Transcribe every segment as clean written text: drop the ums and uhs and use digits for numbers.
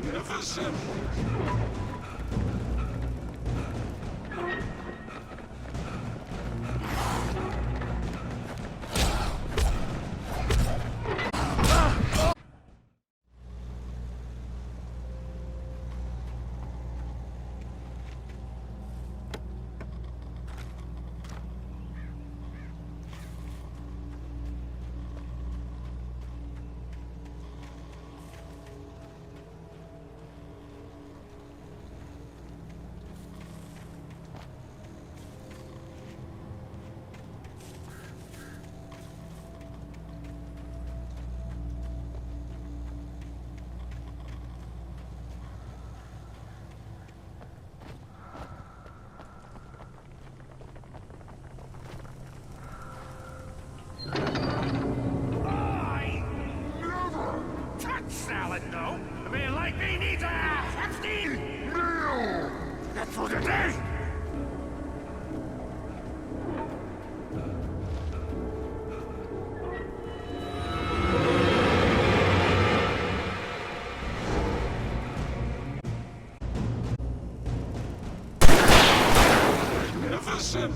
Magnificent! Salad, no. A man like me needs a hefty meal. That's what it is. Magnificent!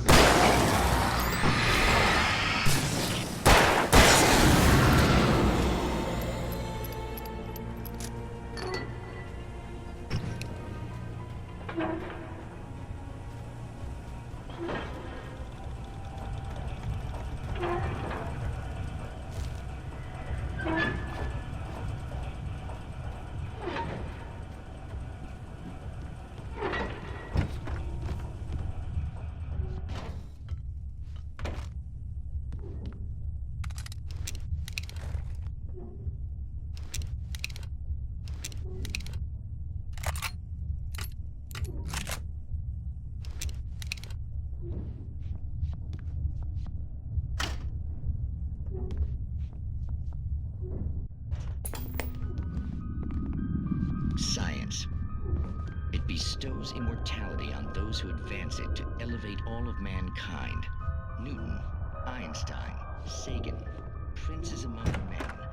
Science. It bestows immortality on those who advance it to elevate all of mankind. Newton, Einstein, Sagan, princes among men.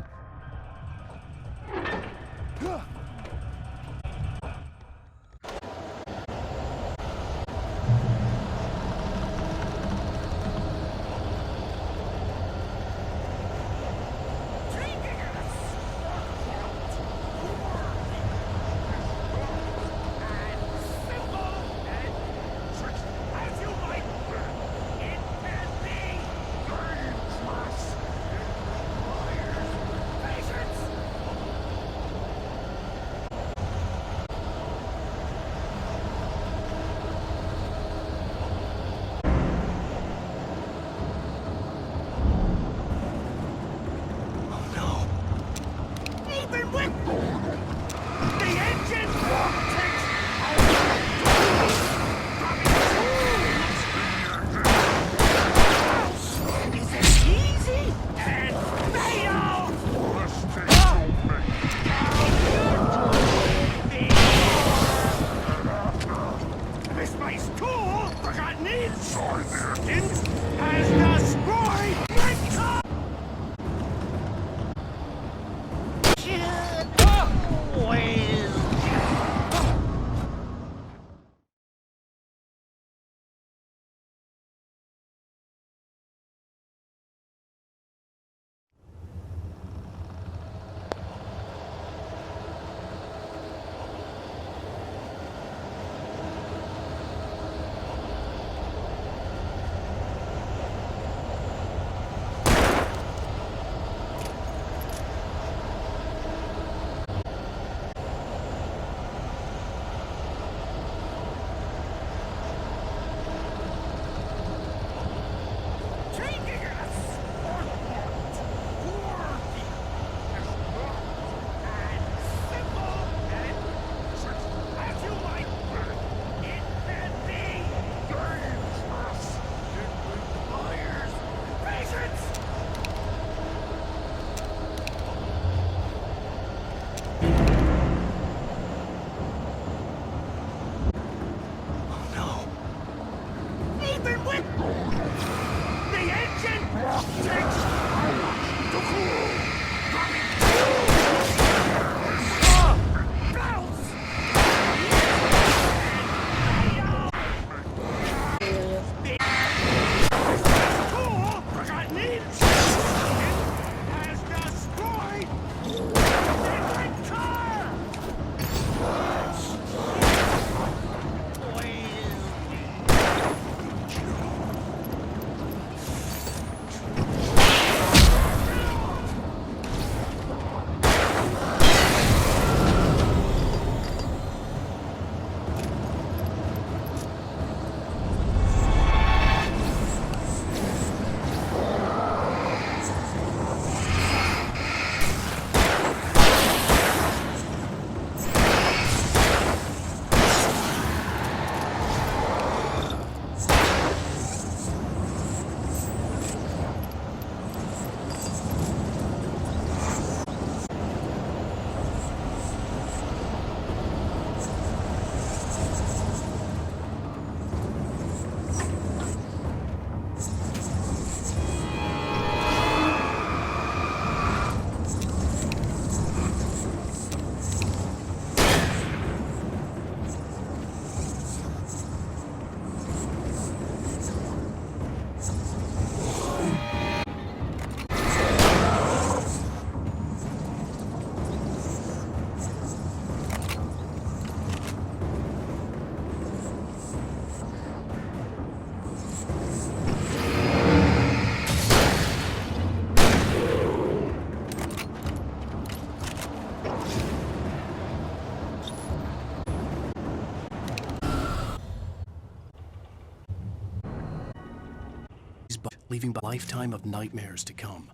leaving a lifetime of nightmares to come,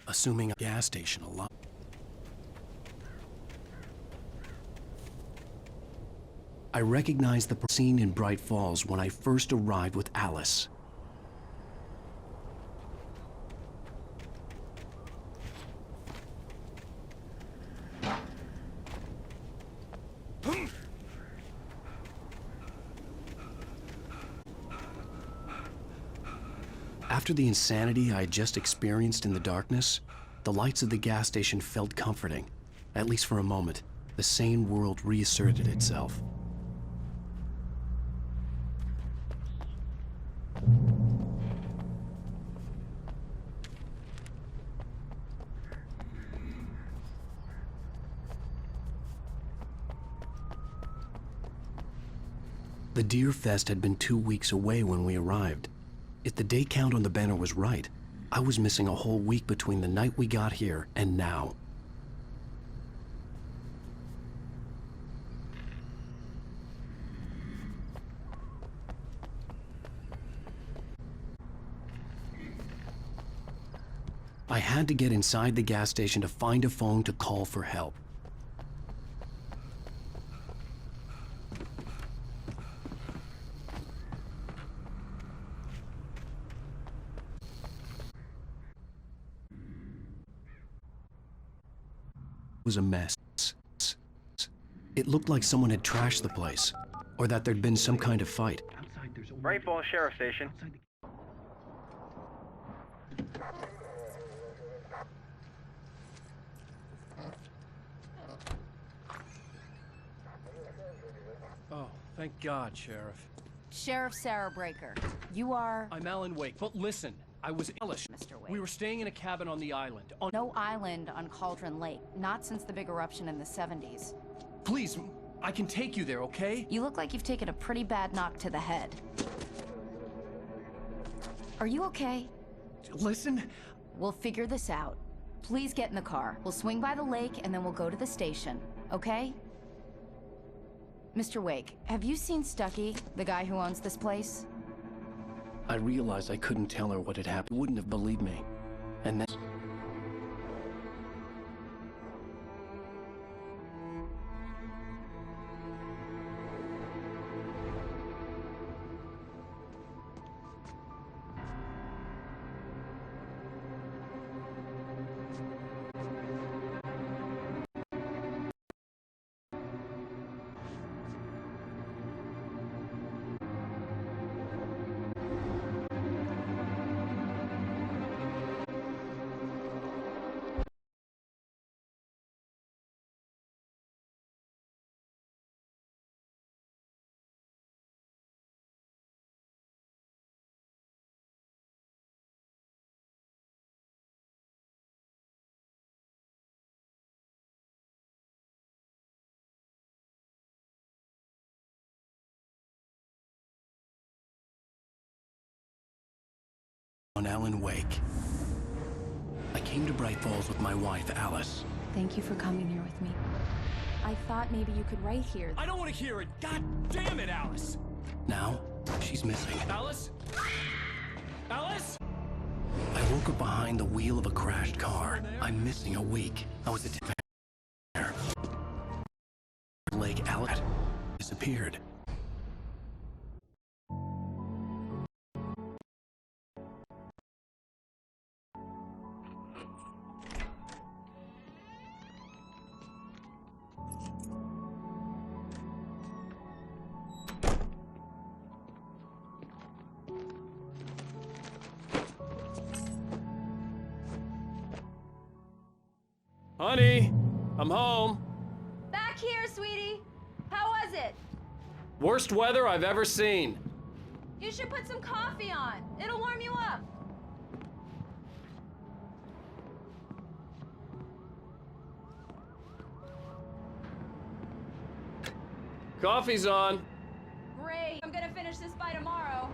assuming a gas station alive. I recognized the scene in Bright Falls when I first arrived with Alice. After the insanity I had just experienced in the darkness, the lights of the gas station felt comforting. At least for a moment, the sane world reasserted itself. The Deer Fest had been 2 weeks away when we arrived. If the day count on the banner was right, I was missing a whole week between the night we got here and now. I had to get inside the gas station to find a phone to call for help. Was a mess. It looked like someone had trashed the place, or that there'd been some kind of fight. Bright Falls Sheriff Station. Oh, thank God, Sheriff. Sheriff Sarah Breaker. You are... I'm Alan Wake, but listen, I was English. Mr. Wake. We were staying in a cabin on the island. No island on Cauldron Lake. Not since the big eruption in the 70s. Please, I can take you there, okay? You look like you've taken a pretty bad knock to the head. Are you okay? Listen. We'll figure this out. Please get in the car. We'll swing by the lake and then we'll go to the station, okay? Mr. Wake, have you seen Stucky, the guy who owns this place? I realized I couldn't tell her what had happened. Wouldn't have believed me. And then... on Alan Wake. I came to Bright Falls with my wife, Alice. Thank you for coming here with me. I thought maybe you could write here. I don't want to hear it. God damn it, Alice. Now, she's missing. Alice? Alice? I woke up behind the wheel of a crashed car. I'm missing a week. I was at Lake Alice disappeared. Honey, I'm home. Back here, sweetie. How was it? Worst weather I've ever seen. You should put some coffee on. It'll warm you up. Coffee's on. Great. I'm gonna finish this by tomorrow.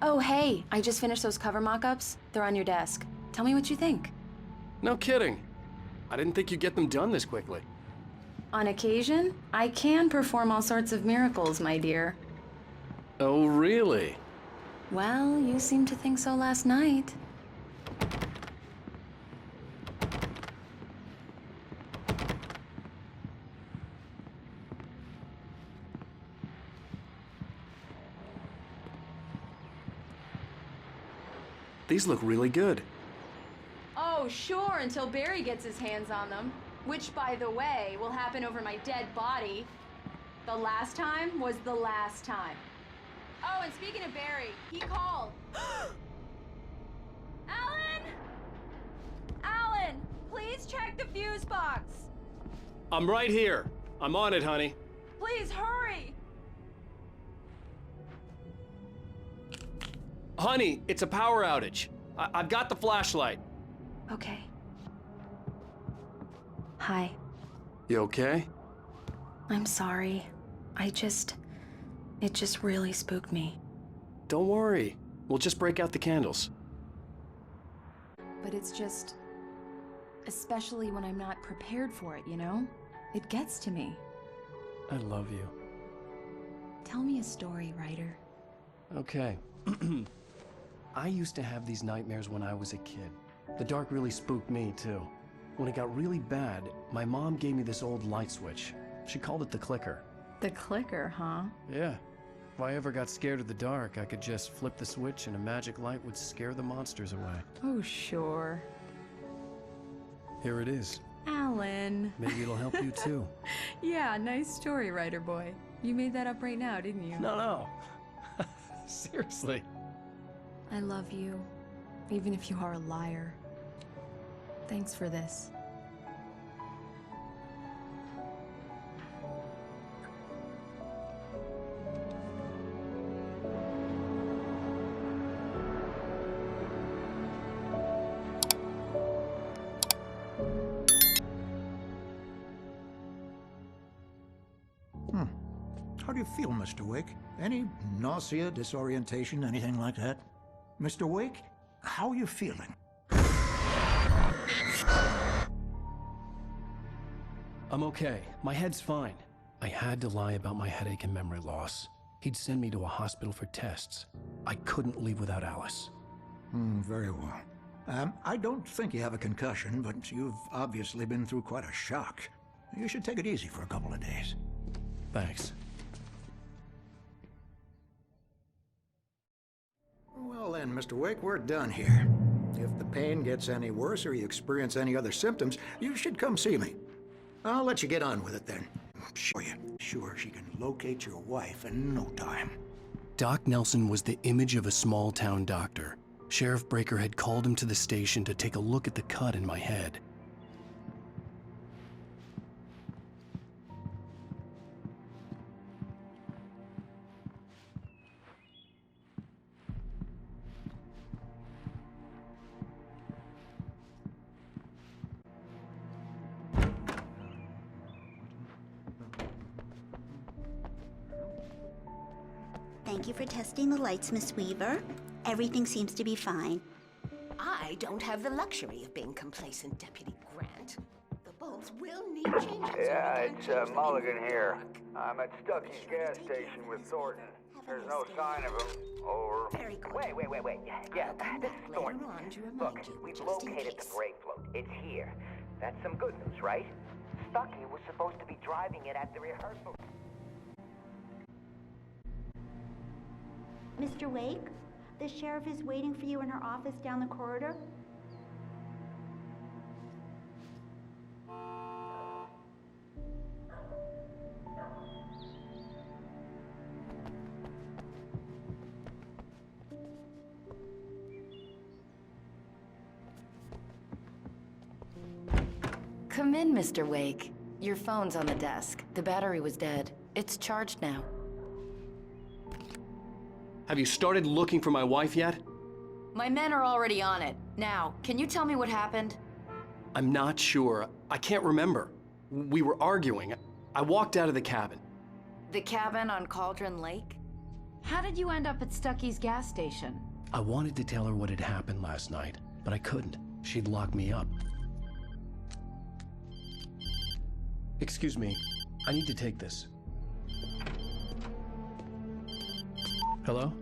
Oh, hey, I just finished those cover mock-ups. They're on your desk. Tell me what you think. No kidding. I didn't think you'd get them done this quickly. On occasion, I can perform all sorts of miracles, my dear. Oh, really? Well, you seemed to think so last night. These look really good. Oh, sure, until Barry gets his hands on them. Which, by the way, will happen over my dead body. The last time was the last time. Oh, and speaking of Barry, he called. Alan! Alan, please check the fuse box. I'm right here. I'm on it, honey. Please hurry. Honey, it's a power outage. I've got the flashlight. Okay. Hi. You okay? I'm sorry. It just really spooked me. Don't worry. We'll just break out the candles. But it's just... especially when I'm not prepared for it, you know? It gets to me. I love you. Tell me a story, writer. Okay. I used to have these nightmares when I was a kid. The dark really spooked me, too. When it got really bad, my mom gave me this old light switch. She called it the clicker. The clicker, huh? Yeah. If I ever got scared of the dark, I could just flip the switch and a magic light would scare the monsters away. Oh, sure. Here it is. Alan. Maybe it'll help you, too. Yeah, nice story, writer boy. You made that up right now, didn't you? No. Seriously. I love you, even if you are a liar. Thanks for this. How do you feel, Mr. Wake? Any nausea, disorientation, anything like that? Mr. Wake, how are you feeling? I'm okay. My head's fine. I had to lie about my headache and memory loss. He'd send me to a hospital for tests. I couldn't leave without Alice. Very well. I don't think you have a concussion, but you've obviously been through quite a shock. You should take it easy for a couple of days. Thanks. Well then, Mr. Wake, we're done here. If the pain gets any worse or you experience any other symptoms, you should come see me. I'll let you get on with it then. Sure she can locate your wife in no time. Doc Nelson was the image of a small-town doctor. Sheriff Breaker had called him to the station to take a look at the cut in my head. Thank you for testing the lights, Miss Weaver. Everything seems to be fine. I don't have the luxury of being complacent, Deputy Grant. The bulbs will need changes. Yeah, it's Mulligan here. I'm at Stucky's gas station with Thornton. There's no sign of him. Over. Very good. Wait. Yeah, this is Thornton. Look, we've just in located the case. brake float. It's here. That's some good news, right? Stucky was supposed to be driving it at the rehearsal. Mr. Wake, the sheriff is waiting for you in her office down the corridor. Come in, Mr. Wake. Your phone's on the desk. The battery was dead. It's charged now. Have you started looking for my wife yet? My men are already on it. Now, can you tell me what happened? I'm not sure. I can't remember. We were arguing. I walked out of the cabin. The cabin on Cauldron Lake? How did you end up at Stucky's gas station? I wanted to tell her what had happened last night, but I couldn't. She'd lock me up. Excuse me, I need to take this. Hello?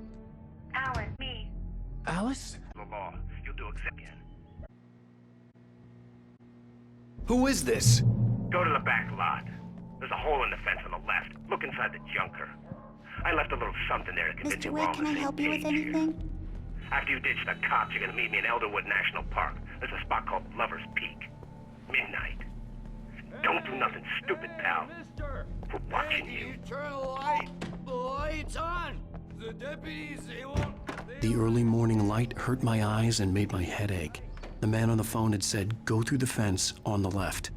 Alan, me. Alice? The law. You'll do exactly. Who is this? Go to the back lot. There's a hole in the fence on the left. Look inside the junker. I left a little something there to convince Mr. you Wake, we're all can in I the same help you with page here. anything? After you ditch the cops, you're gonna meet me in Elderwood National Park. There's a spot called Lover's Peak. Midnight. Don't do nothing stupid, pal. We're watching you. Turn the light. The light's on. The deputies, they won't... The early morning light hurt my eyes and made my head ache. The man on the phone had said, go through the fence on the left.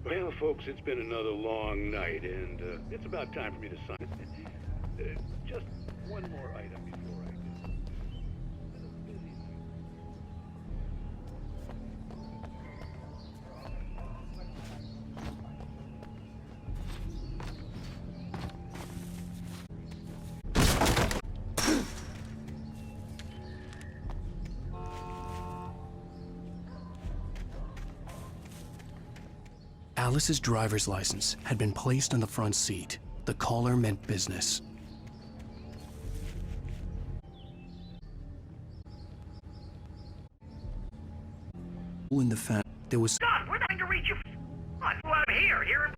Well, folks, it's been another long night, and it's about time for me to sign. Just one more item before I go. Busy night. Alice's driver's license had been placed on the front seat. The caller meant business. In the fence, there was... God, we're trying to reach you. Come on, I'm here.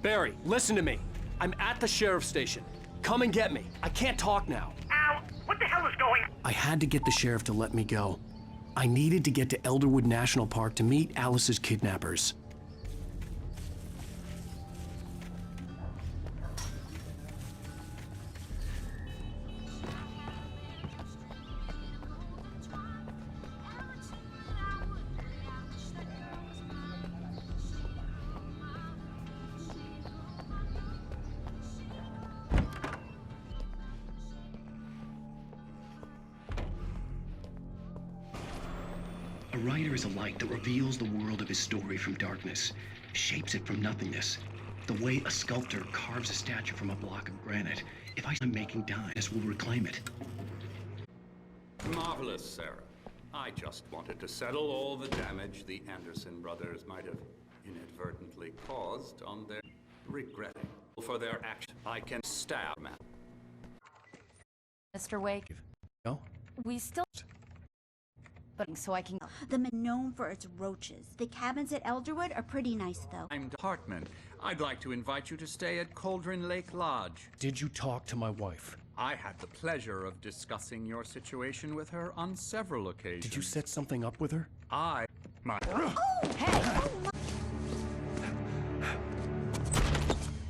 Barry, listen to me. I'm at the sheriff's station. Come and get me. I can't talk now. Al, what the hell is going on? I had to get the sheriff to let me go. I needed to get to Elderwood National Park to meet Alice's kidnappers. A writer is a light that reveals the world of his story from darkness, shapes it from nothingness. The way a sculptor carves a statue from a block of granite. If I'm making time, this will reclaim it. Marvelous, Sarah. I just wanted to settle all the damage the Anderson brothers might have inadvertently caused on their regretting for their action. I can stab, man. Mr. Wake, No? we still... But so I can... The man known for its roaches. The cabins at Elderwood are pretty nice, though. I'm Hartman. I'd like to invite you to stay at Cauldron Lake Lodge. Did you talk to my wife? I had the pleasure of discussing your situation with her on several occasions. Did you set something up with her?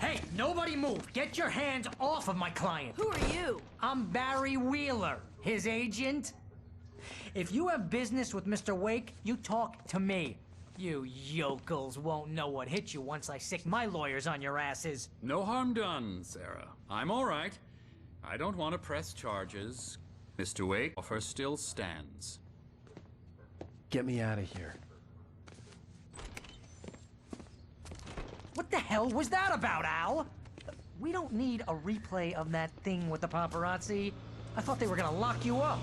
Hey, nobody move. Get your hands off of my client. Who are you? I'm Barry Wheeler, his agent. If you have business with Mr. Wake, you talk to me. You yokels won't know what hit you once I sick my lawyers on your asses. No harm done, Sarah. I'm all right. I don't want to press charges. Mr. Wake, offer still stands. Get me out of here. What the hell was that about, Al? We don't need a replay of that thing with the paparazzi. I thought they were gonna lock you up.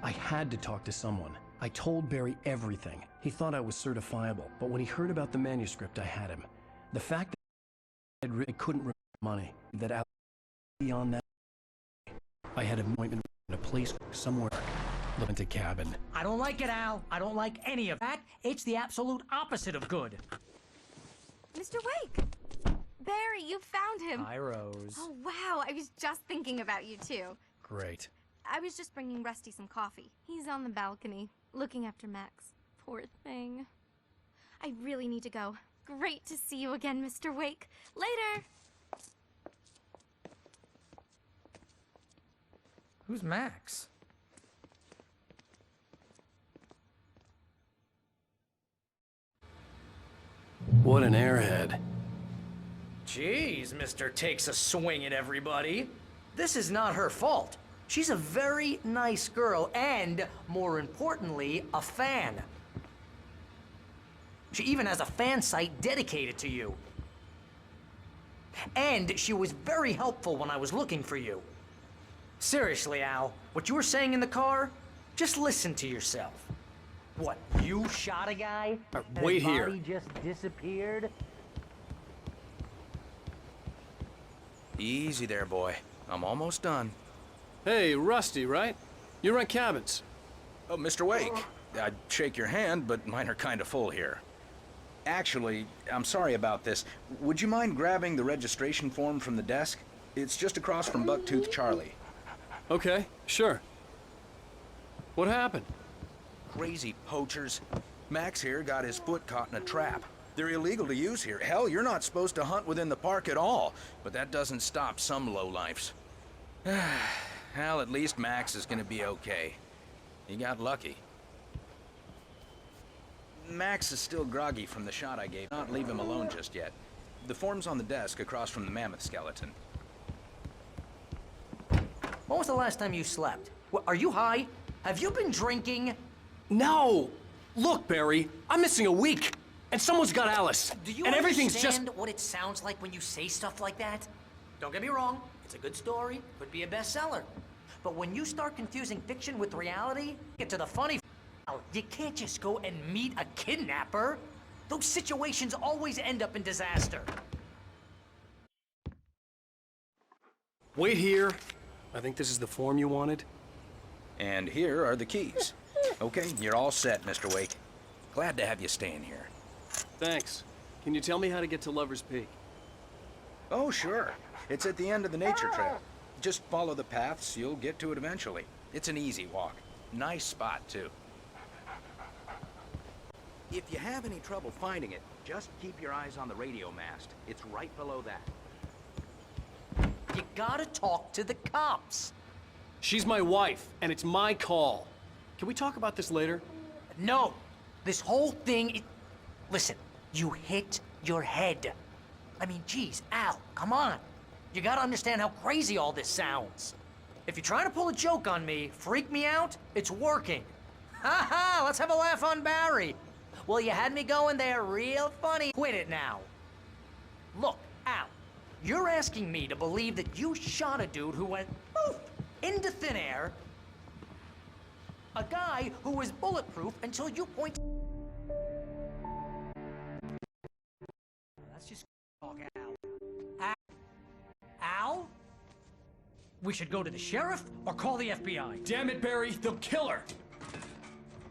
I had to talk to someone. I told Barry everything. He thought I was certifiable, but when he heard about the manuscript, I had him. The fact that I couldn't remember money, that I beyond that, I had an appointment in a place somewhere, living to cabin. I don't like it, Al. I don't like any of that. It's the absolute opposite of good. Mr. Wake! Barry, you found him. Hi, Rose. Oh, wow. I was just thinking about you, too. Great. I was just bringing Rusty some coffee. He's on the balcony, looking after Max. Poor thing. I really need to go. Great to see you again, Mr. Wake. Later! Who's Max? What an airhead. Jeez, Mr. Takes a swing at everybody. This is not her fault. She's a very nice girl and, more importantly, a fan. She even has a fan site dedicated to you. And she was very helpful when I was looking for you. Seriously, Al, what you were saying in the car, just listen to yourself. What, you shot a guy? Wait and his here. body just disappeared? Easy there, boy. I'm almost done. Hey, Rusty, right? You rent cabins. Oh, Mr. Wake. I'd shake your hand, but mine are kind of full here. Actually, I'm sorry about this. Would you mind grabbing the registration form from the desk? It's just across from Bucktooth Charlie. Okay, sure. What happened? Crazy poachers. Max here got his foot caught in a trap. They're illegal to use here. Hell, you're not supposed to hunt within the park at all. But that doesn't stop some lowlifes. Well, at least Max is gonna be okay. He got lucky. Max is still groggy from the shot I gave. Not leave him alone just yet. The form's on the desk across from the mammoth skeleton. When was the last time you slept? What, are you high? Have you been drinking? No! Look, Barry, I'm missing a week, and someone's got Alice. Do you and everything's just... understand what it sounds like when you say stuff like that? Don't get me wrong, it's a good story, could be a bestseller. But when you start confusing fiction with reality, get to the funny. You can't just go and meet a kidnapper. Those situations always end up in disaster. Wait here. I think this is the form you wanted. And here are the keys. Okay, you're all set, Mr. Wake. Glad to have you staying here. Thanks. Can you tell me how to get to Lover's Peak? Oh, sure. It's at the end of the nature trail. Just follow the paths, you'll get to it eventually. It's an easy walk. Nice spot, too. If you have any trouble finding it, just keep your eyes on the radio mast. It's right below that. You gotta talk to the cops. She's my wife, and it's my call. Can we talk about this later? No. This whole thing... Listen, you hit your head. I mean, geez, Al, come on. You gotta understand how crazy all this sounds. If you're trying to pull a joke on me, freak me out, it's working. Ha ha, let's have a laugh on Barry. Well, you had me going there real funny. Quit it now. Look, Al, you're asking me to believe that you shot a dude who went poof into thin air, a guy who was bulletproof until you point... Let's just talk, Al. Al? We should go to the sheriff or call the FBI. Damn it, Barry, they'll kill her!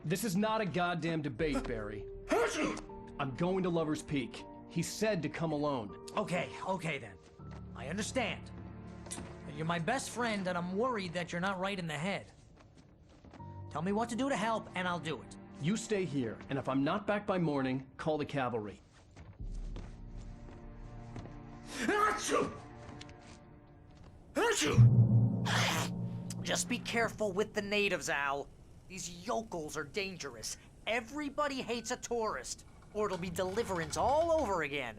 This is not a goddamn debate, Barry. I'm going to Lover's Peak. He said to come alone. Okay then. I understand. You're my best friend, and I'm worried that you're not right in the head. Tell me what to do to help, and I'll do it. You stay here, and if I'm not back by morning, call the cavalry. Just be careful with the natives, Al. These yokels are dangerous. Everybody hates a tourist, or it'll be Deliverance all over again.